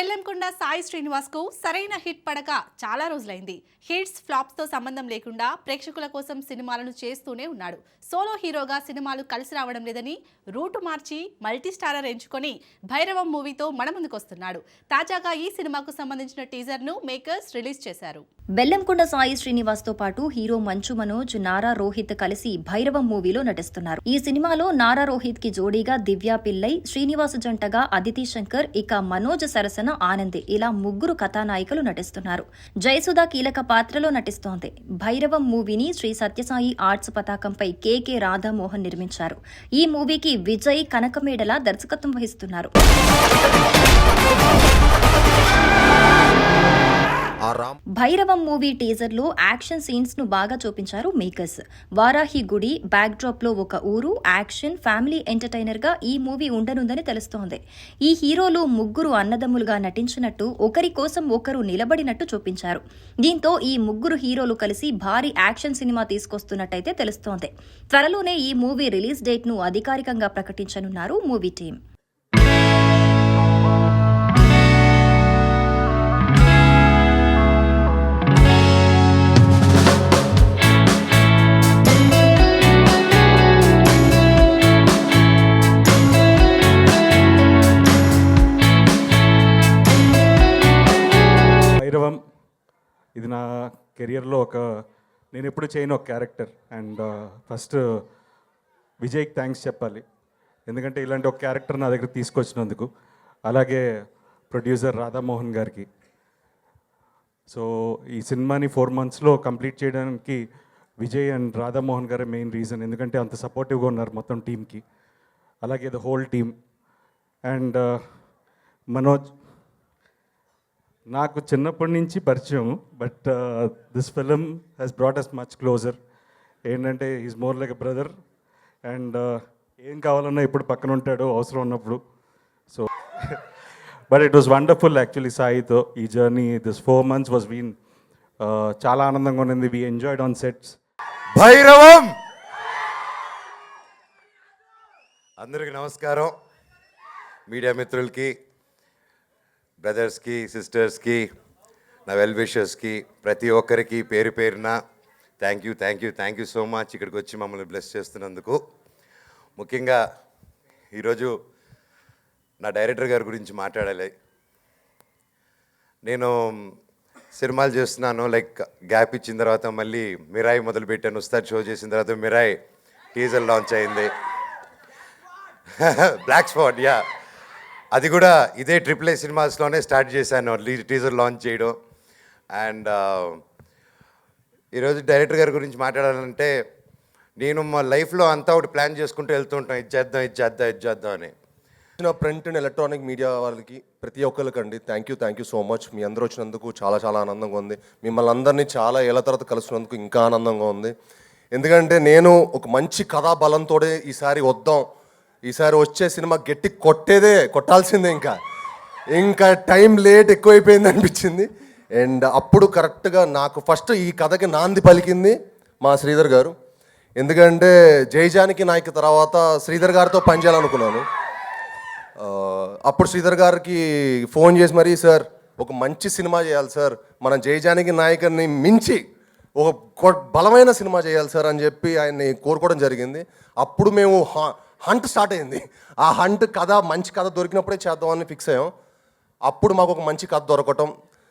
బెల్లంకొండ సాయి శ్రీనివాస్ కు సరైన హిట్ పడక చాలా రోజులైంది. హిట్స్ ఫ్లాప్స్ తో సంబంధం లేకుండా ప్రేక్షకుల కోసం సినిమాలను చేస్తూనే ఉన్నాడు. సోలో హీరోగా సినిమాలు కలిసి రావడం లేదని రూటు మార్చి మల్టీ స్టారర్ ఎంచుకొని భైరవం మూవీతో మన ముందుకొస్తున్నాడు. తాజాగా ఈ సినిమాకు సంబంధించిన టీజర్ ను మేకర్స్ రిలీజ్ చేశారు. బెల్లంకొండ సాయి శ్రీనివాస్ తో పాటు హీరో మంచు మనోజ్, నారా రోహిత్ కలిసి భైరవం మూవీలో నటిస్తున్నారు. ఈ సినిమాలో నారా రోహిత్ కి జోడీగా దివ్యా పిల్లై, శ్రీనివాస్ జంటగా అదితి శంకర్, ఇక మనోజ్ సరసన ఆనంది ఇలా ముగ్గురు కథానాయికలు నటిస్తున్నారు. జయసుధ కీలక పాత్రలో నటిస్తోంది. భైరవం మూవీని శ్రీ సత్యసాయి ఆర్ట్స్ పతాకంపై కేకే రాధామోహన్ నిర్మించారు. ఈ మూవీకి విజయ్ కనకమేడల దర్శకత్వం వహిస్తున్నారు. భైరవం మూవీ టీజర్ లో యాక్షన్ సీన్స్ ను బాగా చూపించారు మేకర్స్. వారాహి గుడి బ్యాక్ డ్రాప్ లో ఒక ఊరు, యాక్షన్, ఫ్యామిలీ ఎంటర్టైనర్ గా ఈ మూవీ ఉండనుందని తెలుస్తోంది. ఈ హీరోలు ముగ్గురు అన్నదమ్ములుగా నటించినట్టు, ఒకరి కోసం ఒకరు నిలబడినట్టు చూపించారు. దీంతో ఈ ముగ్గురు హీరోలు కలిసి భారీ యాక్షన్ సినిమా తీసుకొస్తున్నట్టయితే తెలుస్తోంది. త్వరలోనే ఈ మూవీ రిలీజ్ డేట్ ను అధికారికంగా ప్రకటించనున్నారు మూవీ టీం. భైరవం ఇది నా కెరియర్లో నేను ఎప్పుడు చేయను ఒక క్యారెక్టర్. అండ్ ఫస్ట్ విజయ్కి థ్యాంక్స్ చెప్పాలి, ఎందుకంటే ఇలాంటి ఒక క్యారెక్టర్ నా దగ్గర తీసుకొచ్చినందుకు. అలాగే ప్రొడ్యూసర్ రాధామోహన్ గారికి. సో ఈ సినిమాని 4 monthsలో కంప్లీట్ చేయడానికి విజయ్ అండ్ రాధామోహన్ గారే మెయిన్ రీజన్, ఎందుకంటే అంత సపోర్టివ్గా ఉన్నారు మొత్తం టీంకి. అలాగే the whole team. And Manoj నాకు చిన్నప్పటి నుంచి పరిచయం, but this film has brought us much closer. ఏంటంటే is more like a brother. And ఏం కావాలన్నా ఇప్పుడు పక్కన ఉంటాడు అవసరం ఉన్నప్పుడు. So but it was wonderful actually సాయితో ఈ journey. This 4 months was been చాలా ఆనందంగా ఉండింది. We enjoyed on sets. Bhairavam అందరికి నమస్కారం. మీడియా మిత్రులకి, బ్రదర్స్కి, సిస్టర్స్కి, నా వెల్ విషర్స్కి, ప్రతి ఒక్కరికి పేరు పేరున థ్యాంక్ యూ సో మచ్ ఇక్కడికి వచ్చి మమ్మల్ని బ్లెస్ చేస్తున్నందుకు. ముఖ్యంగా ఈరోజు నా డైరెక్టర్ గారి గురించి మాట్లాడాలి. నేను సినిమాలు చేస్తున్నాను, లైక్ గ్యాప్ ఇచ్చిన తర్వాత మళ్ళీ మిరాయి మొదలుపెట్టాను. ఉస్తాద్ షో చేసిన తర్వాత మిరాయి టీజర్ లాంచ్ అయింది. బ్లాక్ స్పాట్, యా, అది కూడా ఇదే AAA సినిమాస్లోనే స్టార్ట్ చేశాను టీజర్ లాంచ్ చేయడం. అండ్ ఈరోజు డైరెక్టర్ గారి గురించి మాట్లాడాలంటే, నేను మా లైఫ్లో అంతా ఒకటి ప్లాన్ చేసుకుంటూ వెళ్తూ ఉంటాను, ఇది చేద్దాం అని. ప్రింట్ అండ్ ఎలక్ట్రానిక్ మీడియా వాళ్ళకి ప్రతి ఒక్కరికండి థ్యాంక్ యూ సో మచ్. మీ అందరూ వచ్చినందుకు చాలా ఆనందంగా ఉంది. మిమ్మల్ని అందరినీ చాలా ఏళ్ళ తర్వాత కలుసుకున్నందుకు ఇంకా ఆనందంగా ఉంది. ఎందుకంటే నేను ఒక మంచి కథా బలంతో ఈసారి వచ్చే సినిమా గట్టి కొట్టాల్సిందే. ఇంకా టైం లేట్ ఎక్కువైపోయింది అనిపించింది. అండ్ అప్పుడు కరెక్ట్గా నాకు ఫస్ట్ ఈ కథకి నాంది పలికింది మా శ్రీధర్ గారు. ఎందుకంటే జయజానికి నాయక్ తర్వాత శ్రీధర్ గారితో పనిచేయాలనుకున్నాను. అప్పుడు శ్రీధర్ గారికి ఫోన్ చేసి మరీ, సార్ ఒక మంచి సినిమా చేయాలి సార్, మనం జయజానికి నాయకుని మించి ఒక బలమైన సినిమా చేయాలి సార్ అని చెప్పి ఆయన్ని కోరుకోవడం జరిగింది. అప్పుడు మేము హంట్ స్టార్ట్ అయింది. ఆ హంట్ మంచి కథ దొరికినప్పుడే చేద్దామని ఫిక్స్ అయ్యాం. అప్పుడు మాకు ఒక మంచి కథ దొరకటం,